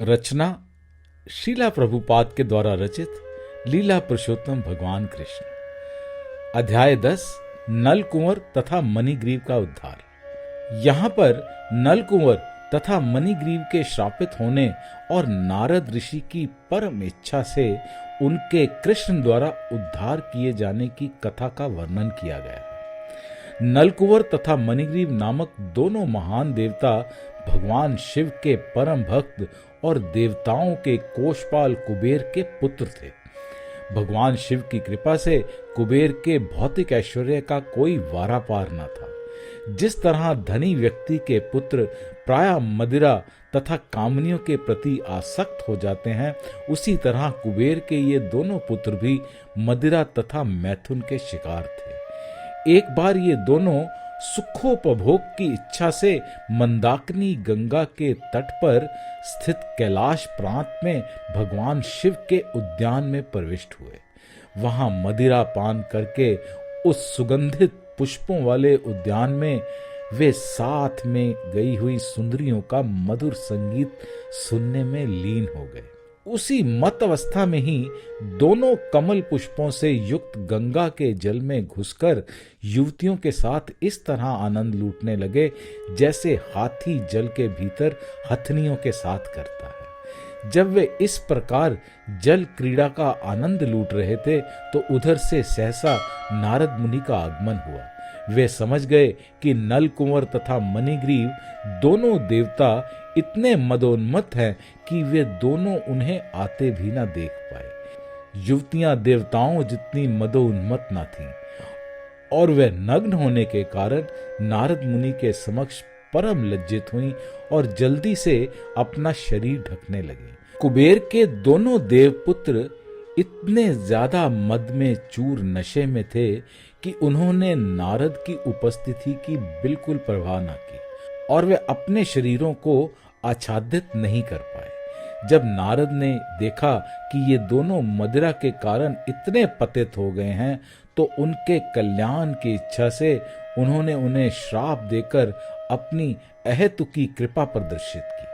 रचना श्रीला प्रभुपाद के द्वारा रचित लीला पुरुषोत्तम भगवान कृष्ण। अध्याय 10 नल कुंवर तथा मणिग्रीव का उद्धार। यहाँ पर नल कुंवर तथा मणिग्रीव के श्रापित होने और नारद ऋषि की परम इच्छा से उनके कृष्ण द्वारा उद्धार किए जाने की कथा का वर्णन किया गया है। नलकुंवर तथा मणिग्रीव नामक दोनों महान देवता भगवान शिव के परम भक्त और देवताओं के कोषपाल कुबेर के पुत्र थे। भगवान शिव की कृपा से कुबेर के भौतिक ऐश्वर्य का कोई वारा पार न था। जिस तरह धनी व्यक्ति के पुत्र प्रायः मदिरा तथा कामनियों के प्रति आसक्त हो जाते हैं, उसी तरह कुबेर के ये दोनों पुत्र भी मदिरा तथा मैथुन के शिकार थे। एक बार ये दोनों सुखोपभोग की इच्छा से मंदाकिनी गंगा के तट पर स्थित कैलाश प्रांत में भगवान शिव के उद्यान में प्रविष्ट हुए। वहां मदिरा पान करके उस सुगंधित पुष्पों वाले उद्यान में वे साथ में गई हुई सुंदरियों का मधुर संगीत सुनने में लीन हो गए। उसी मत अवस्था में ही दोनों कमल पुष्पों से युक्त गंगा के जल में घुसकर युवतियों के साथ इस तरह आनंद लूटने लगे जैसे हाथी जल के भीतर हथनियों के साथ करता है। जब वे इस प्रकार जल क्रीड़ा का आनंद लूट रहे थे तो उधर से सहसा नारद मुनि का आगमन हुआ। वे समझ गए कि नल कुंवर तथा मणिग्रीव दोनों देवता इतने मदोन्मत्त हैं कि वे दोनों उन्हें आते भी न देख पाए। युवतियां देवताओं जितनी मदोन्मत्त न थीं और वे नग्न होने के कारण नारद मुनि के समक्ष परम लज्जित हुईं और जल्दी से अपना शरीर ढकने लगी। कुबेर के दोनों देवपुत्र इतने ज्यादा मद में चूर नशे में थे कि उन्होंने नारद की उपस्थिति की बिल्कुल परवाह न की और वे अपने शरीरों को आच्छादित नहीं कर पाए। जब नारद ने देखा कि ये दोनों मदिरा के कारण इतने पतित हो गए हैं तो उनके कल्याण की इच्छा से उन्होंने उन्हें श्राप देकर अपनी अहेतुकी कृपा प्रदर्शित की।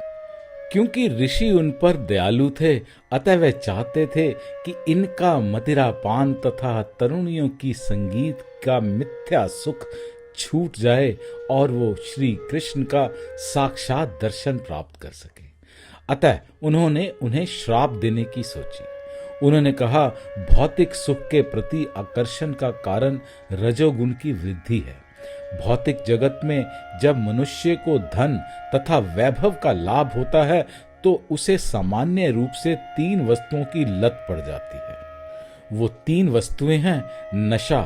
क्योंकि ऋषि उन पर दयालु थे, अतः वे चाहते थे कि इनका मदिरा पान तथा तरुणियों की संगीत का मिथ्या सुख छूट जाए और वो श्री कृष्ण का साक्षात दर्शन प्राप्त कर सके। अतः उन्होंने उन्हें श्राप देने की सोची। उन्होंने कहा, भौतिक सुख के प्रति आकर्षण का कारण रजोगुण की वृद्धि है। भौतिक जगत में जब मनुष्य को धन तथा वैभव का लाभ होता है तो उसे सामान्य रूप से 3 वस्तुओं की लत पड़ जाती है। वो 3 वस्तुएं हैं नशा,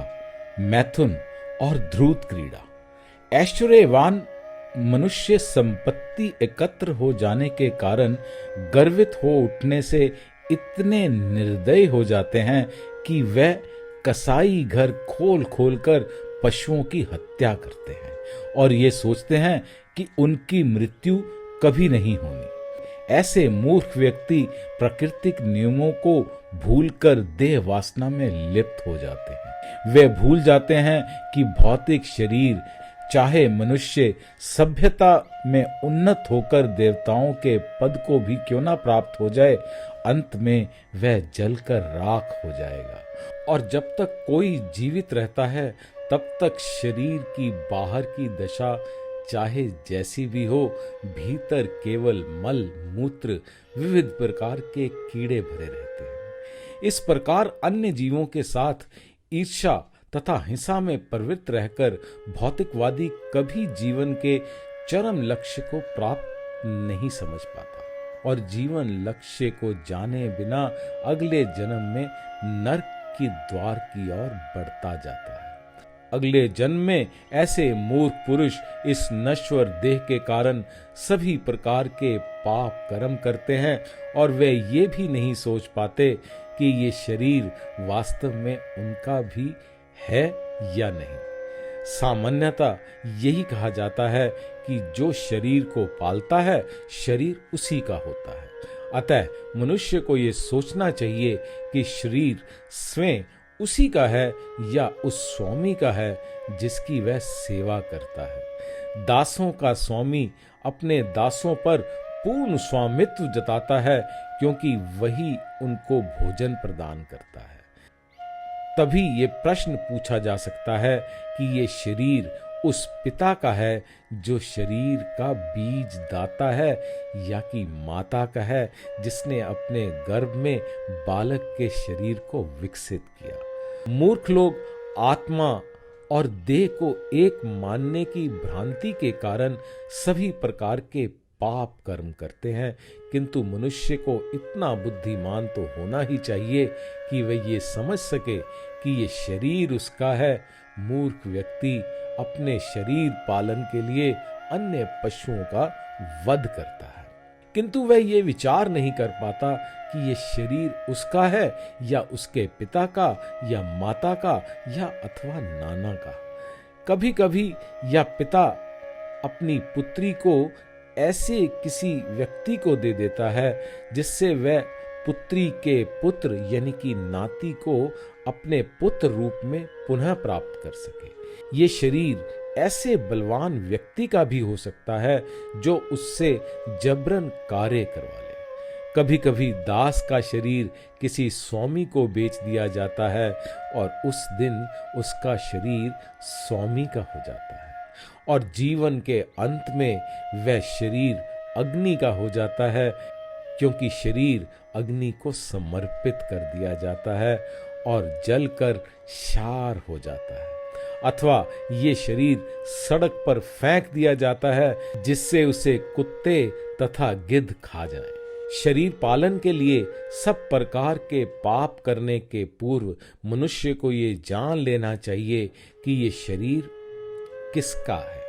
मैथुन और ध्रुत क्रीड़ा। ऐश्वर्यवान मनुष्य संपत्ति एकत्र हो जाने के कारण गर्वित हो उठने से इतने निर्दयी हो जाते हैं कि वह कसाई घर खोल खोल कर पशुओं की हत्या करते हैं और ये सोचते हैं कि उनकी मृत्यु कभी नहीं होनी। ऐसे मूर्ख व्यक्ति प्राकृतिक नियमों को भूलकर देह वासना में लिप्त हो जाते हैं। वे भूल जाते हैं कि भौतिक शरीर चाहे मनुष्य सभ्यता में उन्नत होकर देवताओं के पद को भी क्यों ना प्राप्त हो जाए, अंत में वह जलकर राख हो जाएगा। और जब तक कोई जीवित रहता है तब तक शरीर की बाहर की दशा चाहे जैसी भी हो, भीतर केवल मल मूत्र विविध प्रकार के कीड़े भरे रहते हैं। इस प्रकार अन्य जीवों के साथ ईर्ष्या तथा हिंसा में प्रवृत्त रहकर भौतिकवादी कभी जीवन के चरम लक्ष्य को प्राप्त नहीं समझ पाता और जीवन लक्ष्य को जाने बिना अगले जन्म में नरक की द्वार की ओर बढ़ता जाता है। अगले जन्म में ऐसे मूर्ख पुरुष इस नश्वर देह के कारण सभी प्रकार के पाप कर्म करते हैं और वे ये भी नहीं सोच पाते कि ये शरीर वास्तव में उनका भी है या नहीं। सामान्यतः यही कहा जाता है कि जो शरीर को पालता है शरीर उसी का होता है। अतः मनुष्य को ये सोचना चाहिए कि शरीर स्वयं उसी का है या उस स्वामी का है जिसकी वह सेवा करता है। दासों का स्वामी अपने दासों पर पूर्ण स्वामित्व जताता है, क्योंकि वही उनको भोजन प्रदान करता है। तभी ये प्रश्न पूछा जा सकता है कि ये शरीर उस पिता का है जो शरीर का बीज दाता है, या कि माता का है जिसने अपने गर्भ में बालक के शरीर को विकसित किया। मूर्ख लोग आत्मा और देह को एक मानने की भ्रांति के कारण सभी प्रकार के पाप कर्म करते हैं, किंतु मनुष्य को इतना बुद्धिमान तो होना ही चाहिए कि वह ये समझ सके कि ये शरीर उसका है। मूर्ख व्यक्ति अपने शरीर पालन के लिए अन्य पशुओं का वध करता है, किंतु वह ये विचार नहीं कर पाता कि ये शरीर उसका है या उसके पिता का या माता का या अथवा नाना का। कभी कभी यह पिता अपनी पुत्री को ऐसे किसी व्यक्ति को दे देता है जिससे वह पुत्री के पुत्र यानी कि नाती को अपने पुत्र रूप में पुनः प्राप्त कर सके। ये शरीर ऐसे बलवान व्यक्ति का भी हो सकता है जो उससे जबरन कार्य करवा ले। कभी कभी दास का शरीर किसी स्वामी को बेच दिया जाता है और उस दिन उसका शरीर स्वामी का हो जाता है, और जीवन के अंत में वह शरीर अग्नि का हो जाता है, क्योंकि शरीर अग्नि को समर्पित कर दिया जाता है और जलकर क्षार हो जाता है, अथवा ये शरीर सड़क पर फेंक दिया जाता है जिससे उसे कुत्ते तथा गिद्ध खा जाए। शरीर पालन के लिए सब प्रकार के पाप करने के पूर्व मनुष्य को ये जान लेना चाहिए कि ये शरीर किसका है।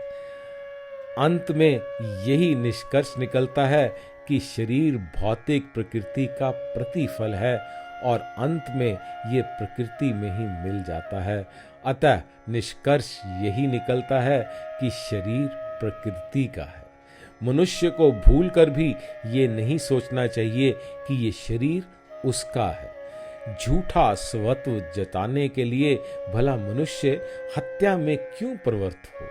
अंत में यही निष्कर्ष निकलता है कि शरीर भौतिक प्रकृति का प्रतिफल है और अंत में ये प्रकृति में ही मिल जाता है। अतः निष्कर्ष यही निकलता है कि शरीर प्रकृति का है। मनुष्य को भूलकर भी ये नहीं सोचना चाहिए कि ये शरीर उसका है। झूठा स्वत्व जताने के लिए भला मनुष्य हत्या में क्यों प्रवृत्त हो?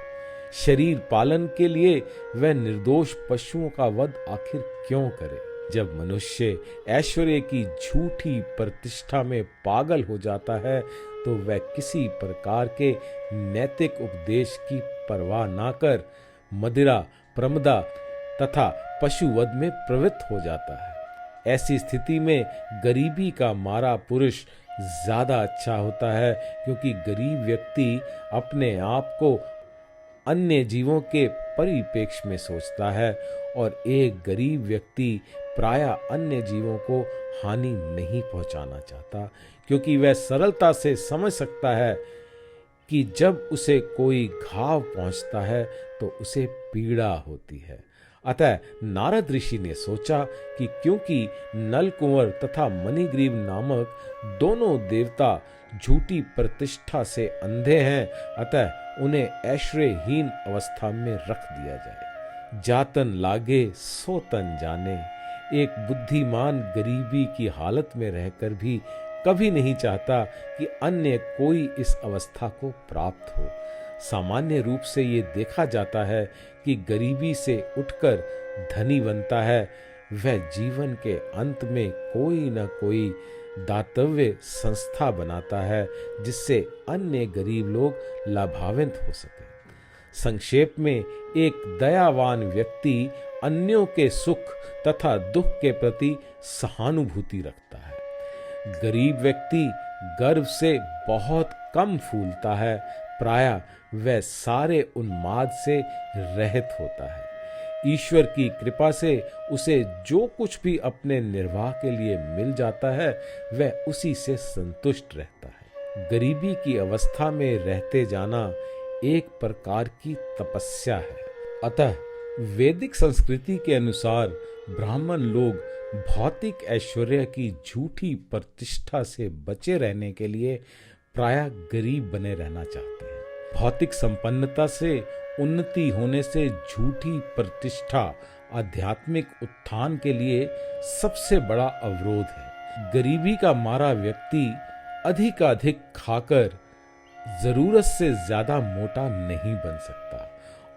शरीर पालन के लिए वह निर्दोष पशुओं का वध आखिर क्यों करे? जब मनुष्य ऐश्वर्य की झूठी प्रतिष्ठा में पागल हो जाता है तो वह किसी प्रकार के नैतिक उपदेश की परवाह ना कर मदिरा, प्रमदा तथा पशुवध में प्रवृत्त हो जाता है। ऐसी स्थिति में गरीबी का मारा पुरुष ज्यादा अच्छा होता है, क्योंकि गरीब व्यक्ति अपने आप को अन्य जीवों के परिप्रेक्ष्य में सोचता है और एक गरीब व्यक्ति प्रायः अन्य जीवों को हानि नहीं पहुंचाना चाहता, क्योंकि वह सरलता से समझ सकता है कि जब उसे कोई घाव पहुंचता है तो उसे पीड़ा होती है। अतः नारद ऋषि ने सोचा कि क्योंकि नलकुंवर तथा मणिग्रीव नामक दोनों देवता झूठी प्रतिष्ठा से अंधे हैं, अतः उन्हें ऐश्वर्यहीन अवस्था में रख दिया जाए। जातन लागे सो तन जाने। एक बुद्धिमान गरीबी की हालत में रहकर भी कभी नहीं चाहता कि अन्य कोई इस अवस्था को प्राप्त हो। सामान्य रूप से ये देखा जाता है कि गरीबी से उठकर धनी बनता है, वह जीवन के अंत में कोई न कोई दातव्य संस्था बनाता है जिससे अन्य गरीब लोग लाभान्वित हो सके। संक्षेप में, एक दयावान व्यक्ति अन्यों के सुख तथा दुख के प्रति सहानुभूति रखता है। गरीब व्यक्ति गर्व से बहुत कम फूलता है, प्रायः वह सारे उन्माद से रहित होता है। ईश्वर की कृपा से उसे जो कुछ भी अपने निर्वाह के लिए मिल जाता है वह उसी से संतुष्ट रहता है। गरीबी की अवस्था में रहते जाना एक प्रकार की तपस्या है। अतः वैदिक संस्कृति के अनुसार ब्राह्मण लोग भौतिक ऐश्वर्य की झूठी प्रतिष्ठा से बचे रहने के लिए प्रायः गरीब बने रहना चाहते हैं। भौतिक संपन्नता से उन्नति होने से झूठी प्रतिष्ठा आध्यात्मिक उत्थान के लिए सबसे बड़ा अवरोध है। गरीबी का मारा व्यक्ति अधिकाधिक खाकर जरूरत से ज्यादा मोटा नहीं बन सकता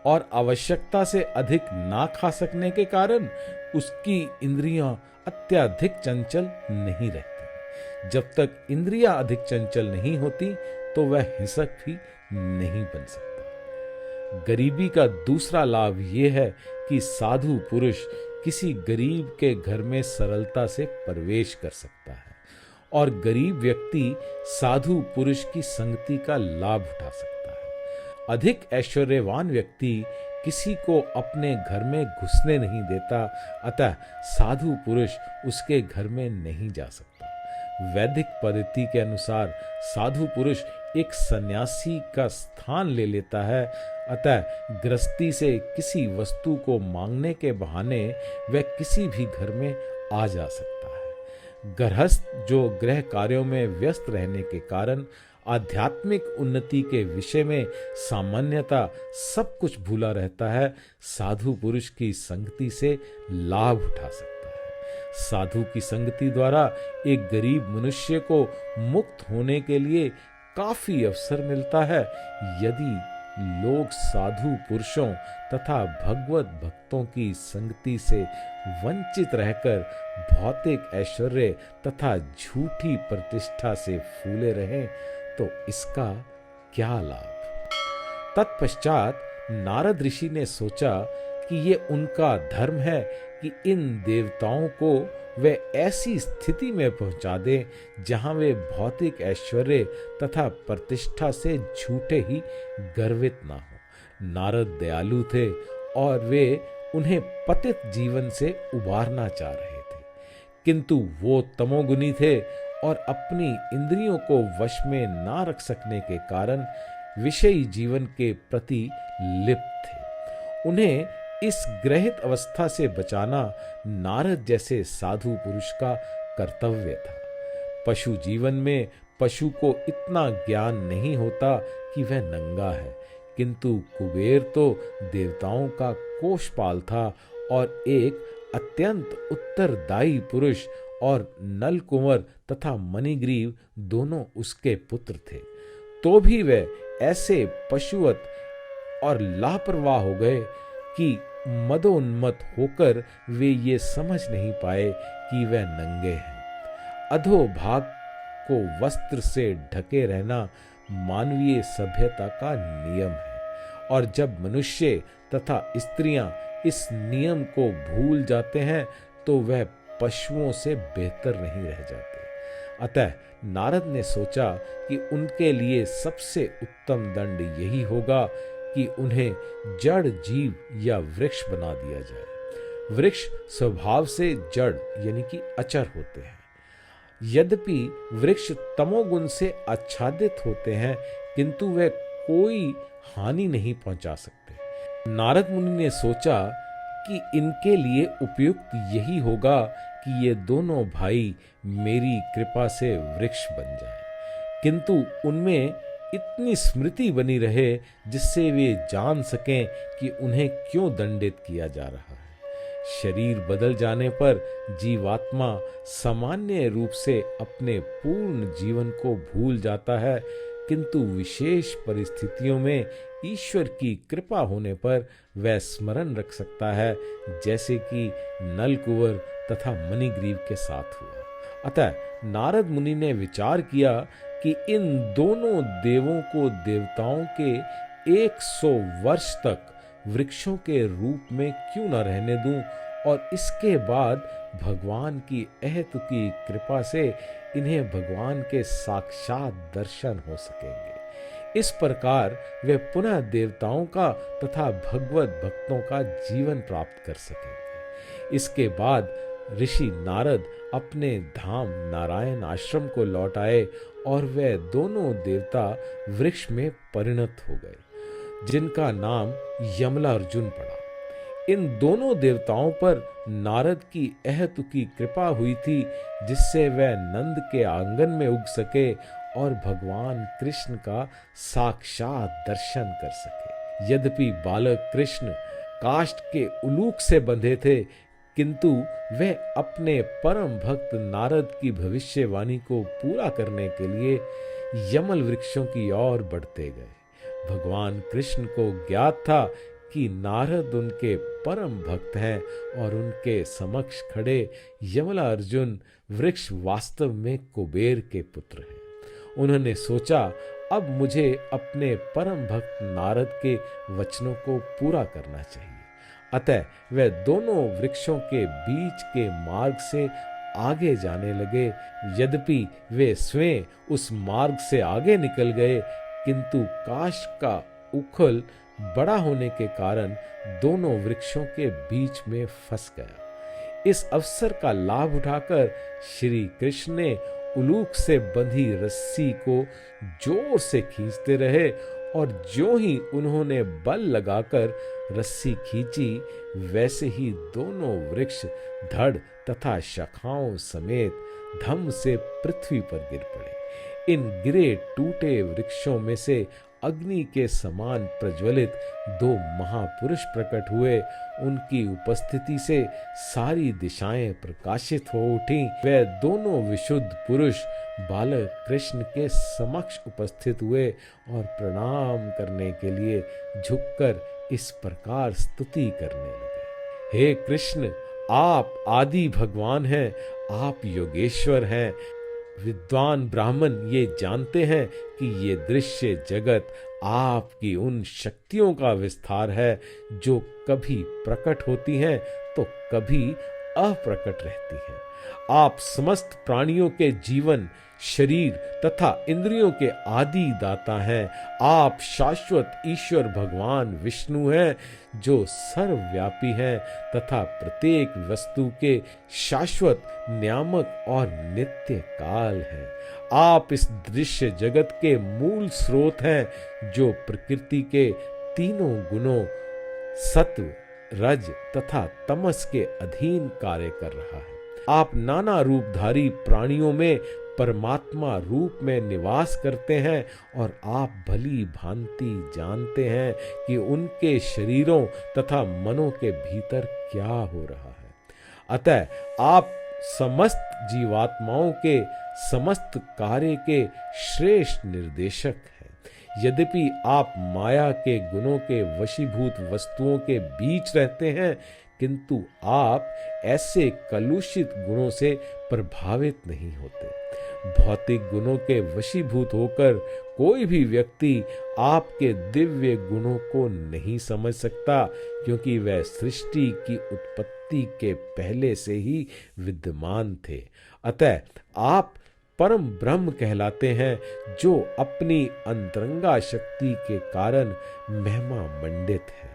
और आवश्यकता से अधिक ना खा सकने के कारण उसकी इंद्रियां अत्यधिक चंचल नहीं रहती। जब तक इंद्रियां अधिक चंचल नहीं होती तो वह हिंसक भी नहीं बन सकता। गरीबी का दूसरा लाभ यह है कि साधु पुरुष किसी गरीब के घर में सरलता से प्रवेश कर सकता है और गरीब व्यक्ति साधु पुरुष की संगति का लाभ उठा सकता है। अधिक ऐश्वर्यवान व्यक्ति किसी को अपने घर में घुसने नहीं देता, अतः साधु पुरुष उसके घर में नहीं जा सकता। वैदिक पद्धति के अनुसार साधु पुरुष एक सन्यासी का स्थान ले लेता है, अतः गृहस्थी से किसी वस्तु को मांगने के बहाने वह किसी भी घर में आ जा सकता है। गृहस्थ जो गृह कार्यों में व्यस्त रहने के कारण आध्यात्मिक उन्नति के विषय में सामान्यतः सब कुछ भूला रहता है, साधु पुरुष की संगति से लाभ उठा सकता है। साधु की संगति द्वारा एक गरीब मनुष्य को मुक्त होने के लिए काफी अवसर मिलता है। यदि लोग साधु पुरुषों तथा भगवत भक्तों की संगति से वंचित रहकर भौतिक ऐश्वर्य तथा झूठी प्रतिष्ठा से फूले रहें तो इसका क्या लाभ। तत्पश्चात नारद ऋषि ने सोचा कि ये उनका धर्म है कि इन देवताओं को वे ऐसी स्थिति में पहुंचा दें जहां वे भौतिक ऐश्वर्य तथा प्रतिष्ठा से झूठे ही गर्वित ना हो। नारद दयालु थे और वे उन्हें पतित जीवन से उबारना चाह रहे थे, किंतु वो तमोगुनी थे और अपनी इंद्रियों को वश में ना रख सकने के कारण विषयी जीवन के प्रति लिप्त थे। उन्हें इस ग्रहित अवस्था से बचाना नारद जैसे साधु पुरुष का कर्तव्य था। पशु जीवन में पशु को इतना ज्ञान नहीं होता कि वह नंगा है, किंतु कुबेर तो देवताओं का कोषपाल था और एक अत्यंत उत्तरदायी पुरुष, और नल कुंवर तथा मणिग्रीव दोनों उसके पुत्र थे। तो भी वे ऐसे पशुवत और लापरवाह हो गए कि मदोन्मत्त होकर वे ये समझ नहीं पाए कि वह नंगे हैं। अधोभाग को वस्त्र से ढके रहना मानवीय सभ्यता का नियम है, और जब मनुष्य तथा स्त्रियां इस नियम को भूल जाते हैं तो वह पशुओं से बेहतर नहीं रह जाते। अतः नारद ने सोचा कि उनके लिए सबसे उत्तम दंड यही होगा कि उन्हें जड़ जीव या वृक्ष बना दिया जाए। वृक्ष स्वभाव से जड़ यानी कि अचर होते हैं। यद्यपि वृक्ष तमोगुण से आच्छादित होते हैं, किंतु वे कोई हानि नहीं पहुंचा सकते। नारद मुनि ने सोचा कि इनके लिए उपयुक्त यही होगा कि ये दोनों भाई मेरी कृपा से वृक्ष बन जाएं, किंतु उनमें इतनी स्मृति बनी रहे जिससे वे जान सकें कि उन्हें क्यों दंडित किया जा रहा है। शरीर बदल जाने पर जीवात्मा सामान्य रूप से अपने पूर्ण जीवन को भूल जाता है, किंतु विशेष परिस्थितियों में ईश्वर की कृपा होने पर वह स्मरण रख सकता है, जैसे कि नल कुंवर तथा मणिग्रीव के साथ हुआ। अतः नारद मुनि ने विचार किया कि इन दोनों देवों को देवताओं के 100 वर्ष तक वृक्षों के रूप में क्यों न रहने दूं, और इसके बाद भगवान की अहेतुकी कृपा से इन्हें भगवान के साक्षात दर्शन हो सकेंगे। इस प्रकार वे पुनः देवताओं का तथा भगवत भक्तों का जीवन प्राप्त कर सकेंगे। इसके बाद ऋषि नारद अपने धाम नारायण आश्रम को लौट आए और वे दोनों देवता वृक्ष में परिणत हो गए, जिनका नाम यमलार्जुन पड़ा। इन दोनों देवताओं पर नारद की अहेतुकी कृपा हुई थी, जिससे वह नंद के आंगन में उग सके और भगवान कृष्ण का साक्षात दर्शन कर सके। यद्यपि बालक कृष्ण काष्ठ के उलूक से बंधे थे, किंतु वे अपने परम भक्त नारद की भविष्यवाणी को पूरा करने के लिए यमल वृक्षों की ओर बढ़ते गए। भगवान कृष्ण को ज्ञात था कि नारद उनके परम भक्त हैं और उनके समक्ष खड़े यमला अर्जुन वृक्ष वास्तव में कुबेर के पुत्र हैं। उन्होंने सोचा, अब मुझे अपने परम भक्त नारद के वचनों को पूरा करना चाहिए। अतः वे दोनों वृक्षों के बीच के मार्ग से आगे जाने लगे। यद्यपि वे स्वयं उस मार्ग से आगे निकल गए, किंतु काश का उखल बड़ा होने के कारण दोनों वृक्षों के बीच में फंस गया। इस अवसर का लाभ उठाकर श्री कृष्ण ने उलूक से बंधी रस्सी को जोर से खींचते रहे और ज्यों ही उन्होंने बल लगाकर रस्सी खींची, वैसे ही दोनों वृक्ष धड़ तथा शाखाओं समेत धम से पृथ्वी पर गिर पड़े। इन गिरे टूटे वृक्षों में से अग्नि के समान प्रज्वलित दो महापुरुष प्रकट हुए। उनकी उपस्थिति से सारी दिशाएं प्रकाशित हो उठी। वे दोनों विशुद्ध पुरुष बालक कृष्ण के समक्ष उपस्थित हुए और प्रणाम करने के लिए झुककर इस प्रकार स्तुति करने लगे। हे कृष्ण, आप आदि भगवान हैं, आप योगेश्वर हैं। विद्वान ब्राह्मण ये जानते हैं कि ये दृश्य जगत आपकी उन शक्तियों का विस्तार है जो कभी प्रकट होती हैं तो कभी अप्रकट रहती हैं। आप समस्त प्राणियों के जीवन, शरीर तथा इंद्रियों के आदि दाता हैं। आप शाश्वत ईश्वर भगवान विष्णु हैं जो सर्वव्यापी हैं तथा प्रत्येक वस्तु के शाश्वत नियामक और नित्य काल हैं। आप इस दृश्य जगत के मूल स्रोत हैं जो प्रकृति के तीनों गुणों सत्व, रज तथा तमस के अधीन कार्य कर रहा है। आप नाना रूपधारी प्राणियों में परमात्मा रूप में निवास करते हैं और आप भली भांति जानते हैं कि उनके शरीरों तथा मनों के भीतर क्या हो रहा है। अतः आप समस्त जीवात्माओं के समस्त कार्य के श्रेष्ठ निर्देशक हैं। यद्यपि आप माया के गुणों के वशीभूत वस्तुओं के बीच रहते हैं, किंतु आप ऐसे कलुषित गुणों से प्रभावित नहीं होते। भौतिक गुणों के वशीभूत होकर कोई भी व्यक्ति आपके दिव्य गुणों को नहीं समझ सकता, क्योंकि वह सृष्टि की उत्पत्ति के पहले से ही विद्यमान थे। अतः आप परम ब्रह्म कहलाते हैं, जो अपनी अंतरंगा शक्ति के कारण महिमा मंडित है।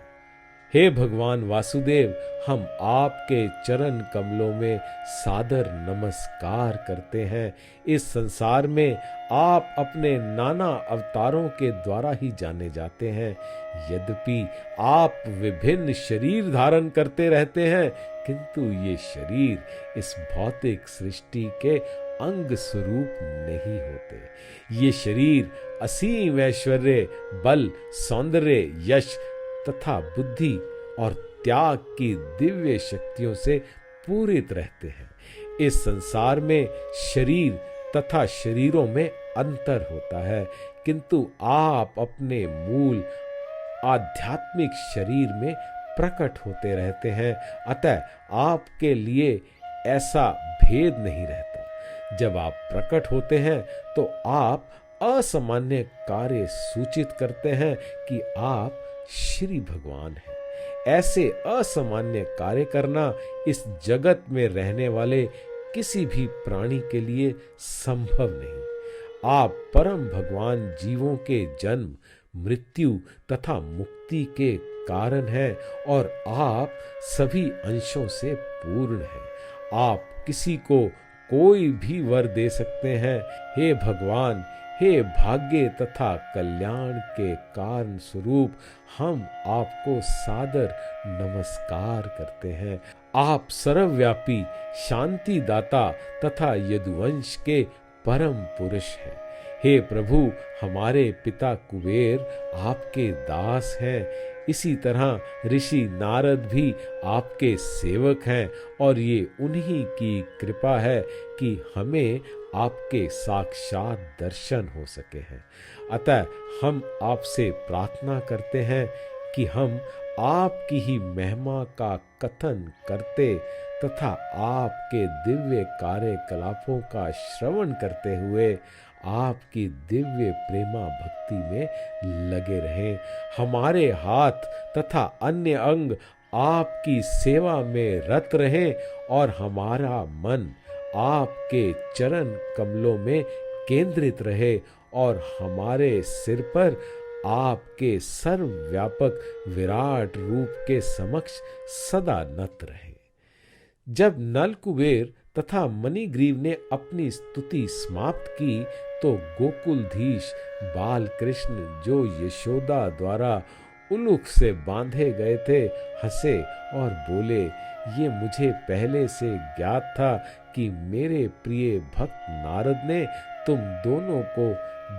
हे भगवान वासुदेव, हम आपके चरण कमलों में सादर नमस्कार करते हैं। इस संसार में आप अपने नाना अवतारों के द्वारा ही जाने जाते हैं। यद्यपि आप विभिन्न शरीर धारण करते रहते हैं, किंतु ये शरीर इस भौतिक सृष्टि के अंग स्वरूप नहीं होते। ये शरीर असीम ऐश्वर्य, बल, सौंदर्य, यश तथा बुद्धि और त्याग की दिव्य शक्तियों से पूरित रहते हैं। इस संसार में शरीर तथा शरीरों में अंतर होता है, किंतु आप अपने मूल आध्यात्मिक शरीर में प्रकट होते रहते हैं। अतः आपके लिए ऐसा भेद नहीं रहता। जब आप प्रकट होते हैं तो आप असामान्य कार्य सूचित करते हैं कि आप श्री भगवान हैं। ऐसे असामान्य कार्य करना इस जगत में रहने वाले किसी भी प्राणी के लिए संभव नहीं। आप परम भगवान जीवों के जन्म, मृत्यु तथा मुक्ति के कारण हैं और आप सभी अंशों से पूर्ण हैं। आप किसी को कोई भी वर दे सकते हैं। हे भगवान, हे भाग्य तथा कल्याण के कारण स्वरूप, हम आपको सादर नमस्कार करते हैं। आप सर्वव्यापी, शांति दाता तथा यदुवंश के परम पुरुष हैं। हे प्रभु, हमारे पिता कुबेर आपके दास हैं। इसी तरह ऋषि नारद भी आपके सेवक हैं और ये उन्हीं की कृपा है कि हमें आपके साक्षात दर्शन हो सके हैं। अतः हम आपसे प्रार्थना करते हैं कि हम आपकी ही महिमा का कथन करते तथा आपके दिव्य कार्यकलापों का श्रवण करते हुए आपकी दिव्य प्रेमा भक्ति में लगे रहें। हमारे हाथ तथा अन्य अंग आपकी सेवा में रत रहें और हमारा मन आपके चरण कमलों में केंद्रित रहे और हमारे सिर पर आपके सर्वव्यापक विराट रूप के समक्ष सदा नत रहे। जब नल कुबेर तथा मणिग्रीव ने अपनी स्तुति समाप्त की तो गोकुलधीश बाल कृष्ण जो यशोदा द्वारा उलूख से बांधे गए थे हंसे और बोले, ये मुझे पहले से ज्ञात था कि मेरे प्रिय भक्त नारद ने तुम दोनों को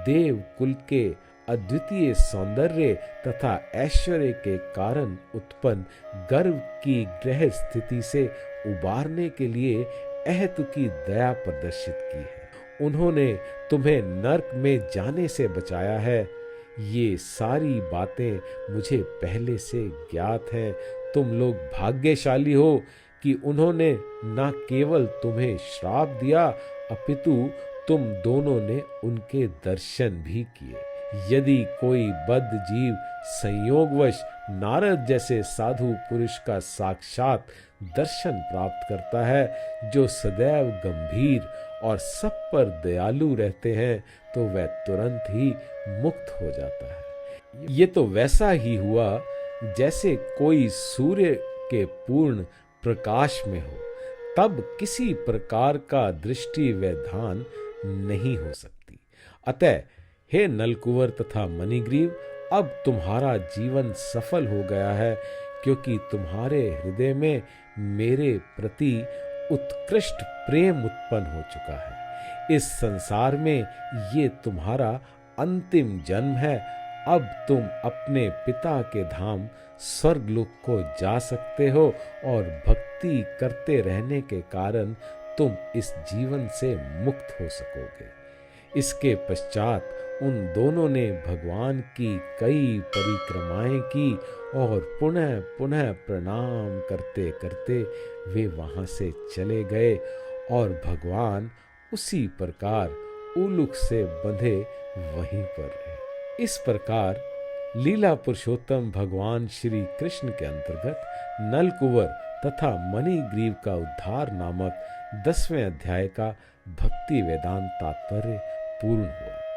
देव कुल के अद्वितीय सौंदर्य तथा ऐश्वर्य के कारण उत्पन्न गर्व की ग्रह स्थिति से उबारने के लिए अहेतुकी दया प्रदर्शित की है। उन्होंने तुम्हें नरक में जाने से बचाया है। ये सारी बातें मुझे पहले से ज्ञात हैं। तुम लोग भाग्यशाली हो कि उन्होंने न केवल तुम्हें श्राप दिया अपितु तुम दोनों ने उनके दर्शन भी किए। यदि कोई बद्ध जीव संयोगवश नारद जैसे साधु पुरुष का साक्षात दर्शन प्राप्त करता है जो सदैव गंभीर और सब पर दयालु रहते हैं तो वह तुरंत ही मुक्त हो जाता है। ये तो वैसा ही हुआ जैसे कोई सूर्य के पूर्ण प्रकाश में हो, तब किसी प्रकार का दृष्टि व्यवधान नहीं हो सकती। अतः हे नलकुंवर तथा मणिग्रीव, अब तुम्हारा जीवन सफल हो गया है क्योंकि तुम्हारे हृदय में मेरे प्रति उत्कृष्ट प्रेम उत्पन्न हो चुका है। इस संसार में ये तुम्हारा अंतिम जन्म है। अब तुम अपने पिता के धाम स्वर्गलोक को जा सकते हो और भक्ति करते रहने के कारण तुम इस जीवन से मुक्त हो सकोगे। इसके पश्चात उन दोनों ने भगवान की कई परिक्रमाएं की और पुनः पुनः प्रणाम करते करते वे वहां से चले गए और भगवान उसी प्रकार उलूख से बंधे वहीं पर रहे। इस प्रकार लीला पुरुषोत्तम भगवान श्री कृष्ण के अंतर्गत नलकुंवर तथा मणिग्रीव का उद्धार नामक 10वें अध्याय का भक्ति वेदांत तात्पर्य पूर्ण हुआ।